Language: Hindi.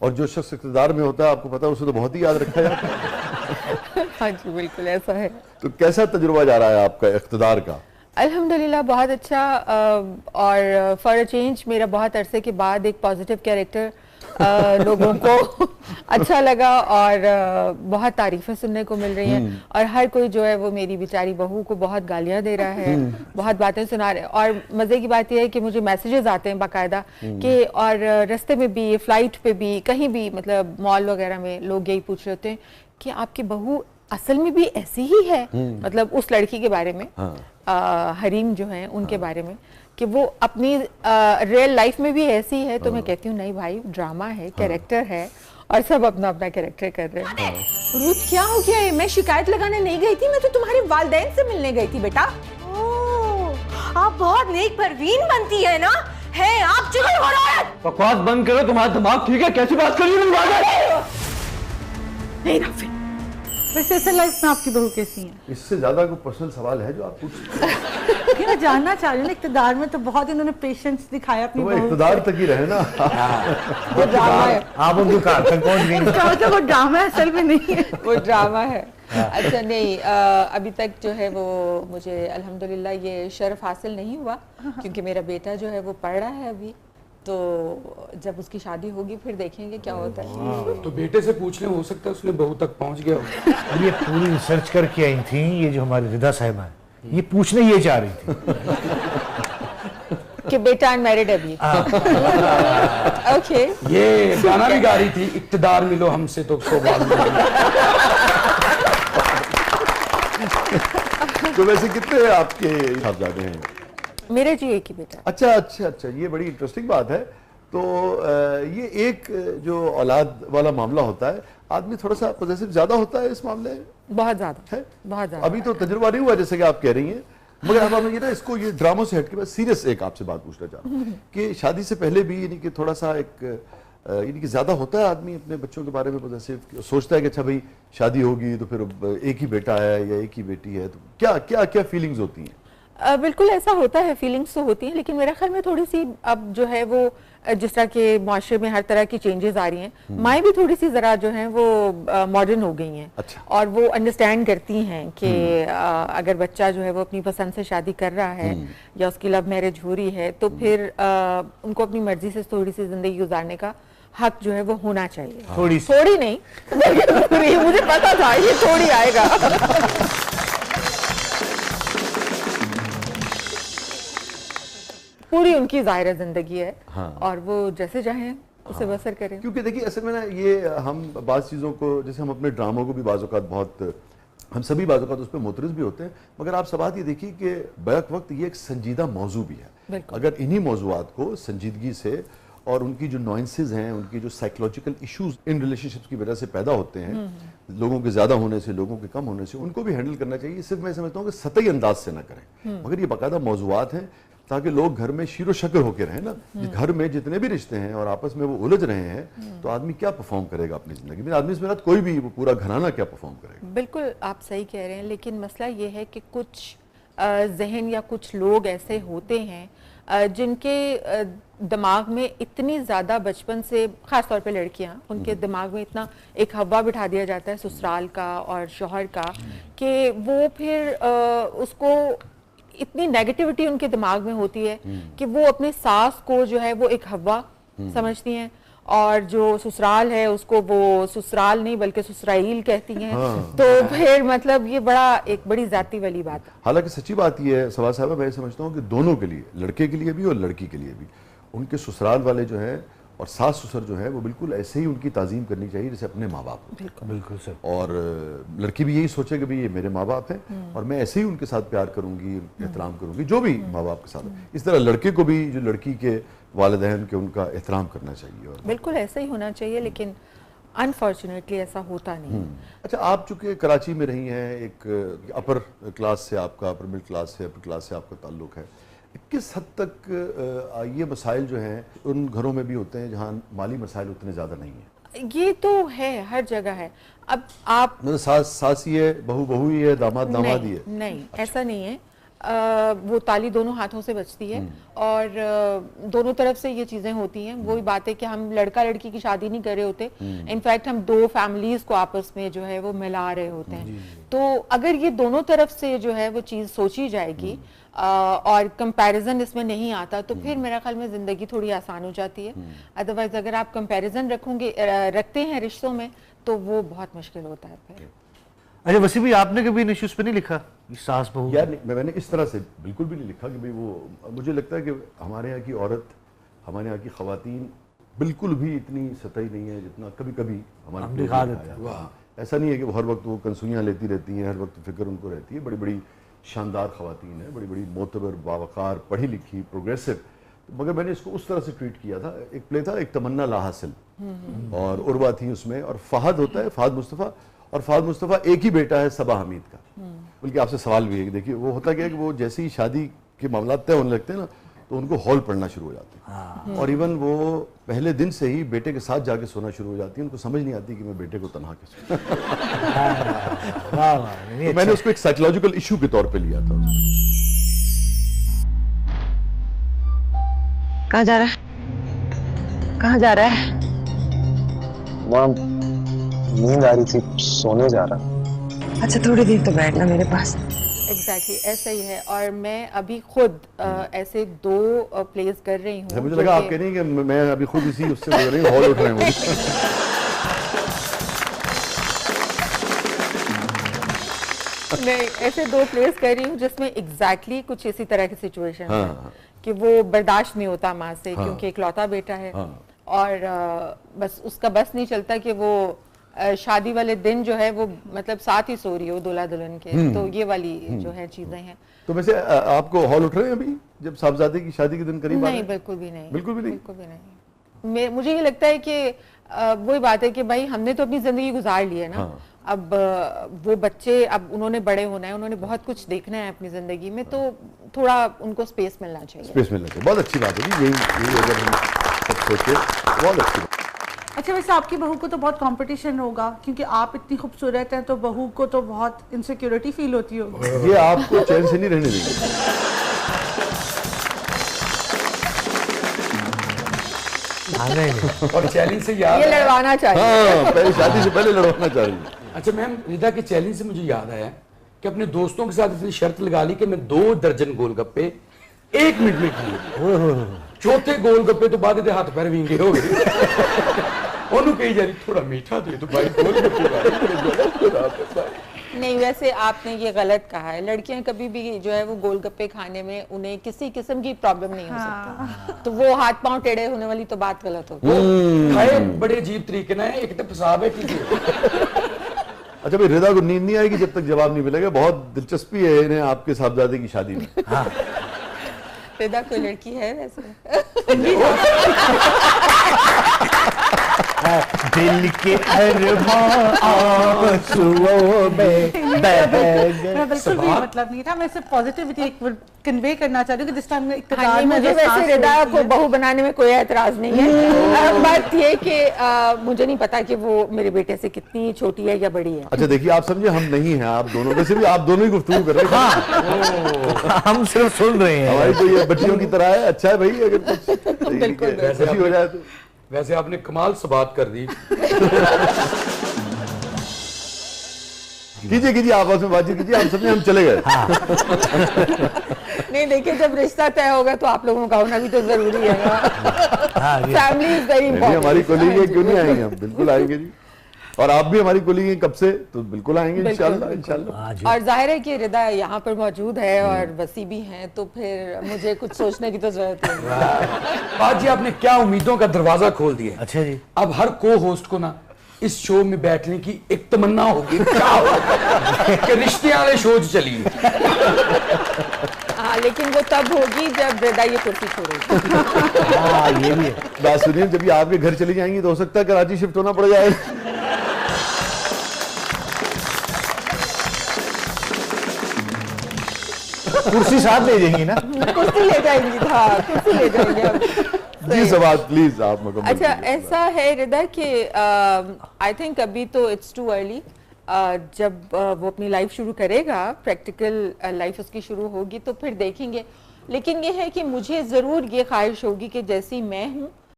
और जो शख्स इक़्तिदार में होता है आपको पता है उसे तो बहुत ही याद रखा जाता है। हाँ जी, बिल्कुल ऐसा है। तो कैसा तजुर्बा जा रहा है आपका इक़्तिदार का? अल्हम्दुलिल्लाह बहुत अच्छा, और फॉर अ चेंज मेरा बहुत अरसे के बाद एक पॉजिटिव कैरेक्टर लोगों को अच्छा लगा, और बहुत तारीफें सुनने को मिल रही हैं, और हर कोई जो है वो मेरी बेचारी बहू को बहुत गालियां दे रहा है, बहुत बातें सुना रहे हैं। और मज़े की बात यह है कि मुझे मैसेजेस आते हैं बाकायदा कि, और रास्ते में भी, फ्लाइट पे भी, कहीं भी, मतलब मॉल वगैरह में लोग यही पूछ रहे होते हैं कि आपकी बहू असल में भी ऐसी ही है, मतलब उस लड़की के बारे में, हरीम जो है उनके बारे में, कि वो अपनी रियल लाइफ में भी ऐसी है। तो मैं कहती हूँ नहीं भाई, ड्रामा है, कैरेक्टर है, और सब अपना अपना कैरेक्टर कर रहे हैं। रुत क्या हो गया है? मैं शिकायत लगाने नहीं गई थी, मैं तो तुम्हारे वालिदैन से मिलने गई थी बेटा। आप बहुत नेक परवीन बनती है ना, है आप चुगल हो रहा है। बकवास बंद करो, तुम्हारा दिमाग ठीक है? कैसी बात कर रही हो? नहीं राफिल, वैसे ऐसे लाइफ में आपकी बहू कैसी है? इससे ज्यादा कोई पर्सनल सवाल है जो आप पूछ रहे हैं? मैं जानना चाह रही हूँ, इक़्तिदार में तो बहुत इन्होंने पेशेंस दिखाया अपनी बहू। इक़्तिदार तक ही रहे ना। वो ड्रामा है, आप उनकी कार तक पहुंच गई। इसका मतलब वो ड्रामा है, असल में नहीं है। वो ड्रामा है। अच्छा नहीं, अभी तक जो है वो मुझे अल्हम्दुलिल्लाह ये शर्फ हासिल नहीं हुआ, क्योंकि मेरा बेटा जो है वो पढ़ रहा है अभी, तो जब उसकी शादी होगी फिर देखेंगे क्या होता है। तो बेटे से पूछ ले, हो सकता है उसने बहू तक पहुंच गया हो। ये पूरी रिसर्च करके आई थी, ये जो हमारी रिदा साहिबा है, ये पूछने ये चाह रही थी कि बेटा अनमैरिड अभी। ओके, ये गाना भी गा रही थी, इक़्तिदार मिलो हमसे तो सौगात मिलो। तो वैसे कितने आपके साहबजादे हैं? मेरे जी एक ही बेटा। अच्छा अच्छा अच्छा, ये बड़ी इंटरेस्टिंग बात है। तो ये एक जो औलाद वाला मामला होता है, आदमी थोड़ा सा पॉजिटिव ज्यादा होता है इस मामले में। बहुत ज्यादा है, बहुत ज्यादा। अभी तो तजुर्बा नहीं हुआ जैसे कि आप कह रही हैं, मगर अब हम ये ना इसको, ये ड्रामा से हट के मैं सीरियस एक आपसे बात पूछना चाह रहा हूँ कि शादी से पहले भी यानी कि थोड़ा सा एक यानी कि ज्यादा होता है आदमी अपने बच्चों के बारे में पॉजिटिव, सोचता है कि अच्छा भाई शादी होगी तो फिर एक ही बेटा है या एक ही बेटी है, तो क्या क्या क्या फीलिंग्स होती हैं? बिल्कुल ऐसा होता है, फीलिंग्स तो होती हैं, लेकिन मेरे ख्याल में थोड़ी सी अब जो है वो, जिस तरह के माशरे में हर तरह की चेंजेस आ रही हैं, माएँ भी थोड़ी सी जरा जो हैं वो मॉडर्न हो गई हैं। अच्छा। और वो अंडरस्टैंड करती हैं कि अगर बच्चा जो है वो अपनी पसंद से शादी कर रहा है या उसकी लव मैरिज हो रही है, तो फिर उनको अपनी मर्जी से थोड़ी सी जिंदगी गुजारने का हक जो है वो होना चाहिए। थोड़ी नहीं, मुझे पता था ये थोड़ी आएगा। पूरी उनकी ज़ाहिर जिंदगी है। हाँ। और वो जैसे चाहें उसे बसर करें। क्योंकि देखिए असल में ना ये हम बाज़ चीज़ों को, जैसे हम अपने ड्रामों को भी बाज़ औक़ात बहुत, हम सभी बाज़ औक़ात उस पर मोतरज़ भी होते हैं, मगर आप सब बात ये देखिए कि बैक वक्त ये एक संजीदा मौजू भी है। अगर इन्हीं मौज़ूआत को संजीदगी से, और उनकी जो नॉइंसेस हैं, उनकी जो साइकोलॉजिकल इश्यूज इन रिलेशनशिप्स की वजह से पैदा होते हैं, लोगों के ज़्यादा होने से, लोगों के कम होने से, उनको भी हैंडल करना चाहिए। सिर्फ मैं समझता हूँ कि सतही अंदाज से ना करें, मगर ये बाकायदा मौज़ूआत हैं ताकि लोग घर में शीरो शक्र होकर रहें ना। घर में जितने भी रिश्ते हैं और आपस में वो उलझ रहे हैं, तो आदमी क्या परफॉर्म करेगा अपनी जिंदगी में? आदमी इसमें कोई भी, वो पूरा घराना क्या परफॉर्म करेगा? बिल्कुल आप सही कह रहे हैं, लेकिन मसला ये है कि कुछ जहन या कुछ लोग ऐसे होते हैं जिनके दिमाग में इतनी ज़्यादा बचपन से, ख़ास तौर पे लड़कियां, उनके दिमाग में इतना एक हवा बिठा दिया जाता है ससुराल का और शौहर का, कि वो फिर उसको इतनी नेगेटिविटी उनके दिमाग में होती है कि वो अपने सास को जो है वो एक हवा समझती हैं, और जो ससुराल है उसको वो ससुराल नहीं बल्कि ससुराइल कहती हैं। तो फिर मतलब ये एक बड़ी जाती वाली बात है। हालांकि सच्ची बात ये है सवा साहब, मैं समझता हूँ कि दोनों के लिए, लड़के के लिए भी और लड़की के लिए भी, उनके ससुराल वाले जो है और सास ससुर जो है वो बिल्कुल ऐसे ही उनकी ताज़ीम करनी चाहिए जैसे अपने माँ बाप। बिल्कुल सर। और लड़की भी यही सोचे कि भाई ये मेरे माँ बाप हैं और मैं ऐसे ही उनके साथ प्यार करूंगी, एहतराम करूंगी, जो भी माँ बाप के साथ। इस तरह लड़के को भी जो लड़की के वालिदैन के, उनका एहतराम करना चाहिए। और बिल्कुल ऐसा ही होना चाहिए, लेकिन अनफॉर्चुनेटली ऐसा होता नहीं। अच्छा, आप चूंकि कराची में रही हैं, एक अपर क्लास से आपका, अपर मिडिल क्लास से, अपर क्लास से आपका ताल्लुक है, किस हद तक ये मसाइल जो हैं उन घरों में भी होते हैं जहाँ माली मसाइल उतने ज़्यादा नहीं हैं? ये तो है, हर जगह है। अब आप मतलब सास ही है, बहू ही है, दामाद ही है? नहीं, ऐसा नहीं है। वो ताली दोनों हाथों से बजती है और दोनों तरफ से ये चीजें होती हैं। वही बात है कि हम लड़का लड़की की शादी नहीं कर रहे होते, इनफैक्ट हम दो फैमिलीज को आपस में जो है वो मिला रहे होते हैं। तो अगर ये दोनों तरफ से जो है वो चीज सोची जाएगी और कंपैरिजन इसमें नहीं आता तो फिर मेरा ख्याल में जिंदगी थोड़ी आसान हो जाती है। अदरवाइज अगर आप कंपैरिजन रखते हैं रिश्तों में तो वो बहुत मुश्किल होता है फिर। अच्छा वसी भाई, आपने कभी इन इश्यूज पे नहीं लिखा कि सास बहू? यार मैंने इस तरह से बिल्कुल भी नहीं लिखा कि भाई वो, मुझे लगता है कि हमारे यहाँ की औरत, हमारे यहाँ की खवातीन बिल्कुल भी इतनी सतही नहीं है जितना कभी कभी हमारे दिखा देते हैं। ऐसा नहीं है कि वो हर वक्त वो कंसुइयाँ लेती रहती हैं, हर वक्त फिक्र उनको रहती है। बड़ी बड़ी शानदार खवातीन है, बड़ी बड़ी मोतबर, बावकार, पढ़ी लिखी, प्रोग्रेसिव। मगर मैंने इसको उस तरह से ट्रीट किया था। एक प्ले था, एक तमन्ना लाहासिल, और उर्वा थी उसमें, और फहद होता है, फहद मुस्तफ़ा, और फहद मुस्तफ़ा एक ही बेटा है सबा हमीद का। बल्कि आपसे सवाल भी है कि देखिए वो होता क्या है कि वो जैसे ही शादी के मामला तय होने लगते हैं ना तो उनको हॉल पड़ना शुरू हो जाते हैं, और इवन वो पहले दिन से ही बेटे के साथ जाके सोना शुरू हो जाती है। उनको समझ नहीं आती कि मैं बेटे को तन्हा कैसे तो मैंने उसको एक साइकोलॉजिकल इशू के तौर पे लिया था। कहाँ जा रहा है? कहाँ जा रहा है? मॉम, नींद आ रही थी, सोने जा रहा। अच्छा थोड़ी देर तो बैठना मेरे पास। एग्जैक्टली ऐसा ही है। और मैं अभी खुद ऐसे 2 प्लेस कर रही हूँ। मुझे लगा आप कह रही हैं कि मैं अभी खुद इसी उससे बोल रही हूँ, हॉल उठ रहे हैं नहीं, ऐसे 2 प्लेस कर रही हूँ जिसमें एग्जैक्टली कुछ इसी तरह की सिचुएशन है कि वो बर्दाश्त नहीं होता माँ से, क्योंकि इकलौता बेटा है और बस उसका बस नहीं चलता कि वो शादी वाले दिन जो है वो मतलब साथ ही सो रही हो दूल्हा दुल्हन के। तो ये वाली जो है चीजें हैं। तो वैसे आपको हॉल उठ रहे हैं अभी जब साहबजादे की शादी के दिन करीब आ रहे हैं? नहीं, बिल्कुल भी नहीं, बिल्कुल भी नहीं, बिल्कुल भी नहीं। मुझे ये लगता है कि वही बात है कि भाई हमने तो अपनी जिंदगी गुजार ली है ना। अब वो बच्चे, अब उन्होंने बड़े होना है, उन्होंने बहुत कुछ देखना है अपनी जिंदगी में, तो थोड़ा उनको स्पेस मिलना चाहिए। स्पेस मिलना चाहिए, बहुत अच्छी बात है। यही अगर हम सब सोचे बहुत अच्छी बात। अच्छा वैसे आपकी बहू को तो बहुत कंपटीशन होगा क्योंकि आप इतनी खूबसूरत हैं, तो बहू को तो बहुत इनसिक्योरिटी फील होती होगी। ये आपको चैन से नहीं रहने देंगे। और चैलेंज से याद ये लड़वाना चाहिए। हाँ, पहले शादी से पहले लड़वाना चाहिए। अच्छा मैम, रिदा के चैलेंज से मुझे याद आया कि अपने दोस्तों के साथ इतनी शर्त लगा ली कि मैं 2 दर्जन गोलगप्पे 1 मिनट में किए। चौथे गोलगप्पे तो बाद हाथ पैर विंगे हो गए। ਉਹਨੂੰ ਕਹੀ ਜਾ ਰਹੀ थोड़ा मीठा दे तो भाई गोलगप्पे। नहीं, वैसे आपने ये गलत कहा है। लड़कियां कभी भी जो है वो गोलगप्पे खाने में उन्हें किसी किस्म की प्रॉब्लम नहीं हो सकती। तो वो हाथ पांव टेढ़े होने वाली तो बात गलत होगी। खाए बड़े अजीब तरीके ना, एक तो पेशाब है किसी। अच्छा भाई, रिदा को नींद नहीं आएगी जब तक जवाब नहीं मिलेगा। बहुत दिलचस्पी है इन्हें आपके साहबजादे की शादी में। रिदा कोई लड़की है वैसे? दिल के अरमां आंसुओं में बह गए। मैं बिल्कुल भी मतलब नहीं था, मैं सिर्फ पॉजिटिविटी कन्वे करना चाह रही हूँ कि जिस टाइम में हाँ, मुझे वैसे रिदा को बहू बनाने में कोई एतराज नहीं है। बात ये कि मुझे नहीं पता कि वो मेरे बेटे से कितनी छोटी है या बड़ी है। अच्छा देखिए, आप समझे हम नहीं हैं, आप दोनों वैसे भी आप दोनों ही गुफ्तगू कर रहे हैं। हम सिर्फ सुन रहे हैं। हमारी तो ये बच्चियों की तरह है। अच्छा है भाई, अगर कुछ बिल्कुल ऐसी हो जाए तो। वैसे आपने कमाल से बात कर दी। कीजिए आपस में बातचीत कीजिए, हम समझे हम चले गए। नहीं देखिए, जब रिश्ता तय होगा तो आप लोगों का होना भी तो जरूरी है ना। Family is very important. हमारी कोलीग है, क्यों नहीं आएंगे? हम बिल्कुल आएंगे जी। और आप भी हमारी कोलीग हैं कब से, तो बिल्कुल आएंगे इंशाल्लाह। और जाहिर है कि रिदा यहाँ पर मौजूद है और वसी भी हैं, तो फिर मुझे कुछ सोचने की तो जरूरत नहीं। आज जी आपने क्या उम्मीदों का दरवाजा खोल दिया। अच्छा जी, अब हर को होस्ट को ना इस शो में बैठने की एक तमन्ना होगी कि रिश्ते वाले शो चलिए। हाँ, लेकिन वो तब होगी जब रिदा ये कुर्सी छोड़ेगी। हाँ ये भी है। बात सुनिए, जब ये आपके घर चली जाएंगी तो हो सकता है कराची शिफ्ट होना पड़ जाएगा। कुर्सी साथ ले जाएंगी ना? कुर्सी ले जाएंगी। हाँ, कुर्सी ले जाएंगे। जी सवाल प्लीज आप मुकम्मल अच्छा कीजिए। ऐसा है रिदा कि आई थिंक अभी तो इट्स टू अर्ली जब वो अपनी लाइफ शुरू करेगा, प्रैक्टिकल लाइफ उसकी शुरू होगी, तो फिर देखेंगे। लेकिन ये है कि मुझे ज़रूर ये ख्वाहिश होगी कि जैसी मैं हूँ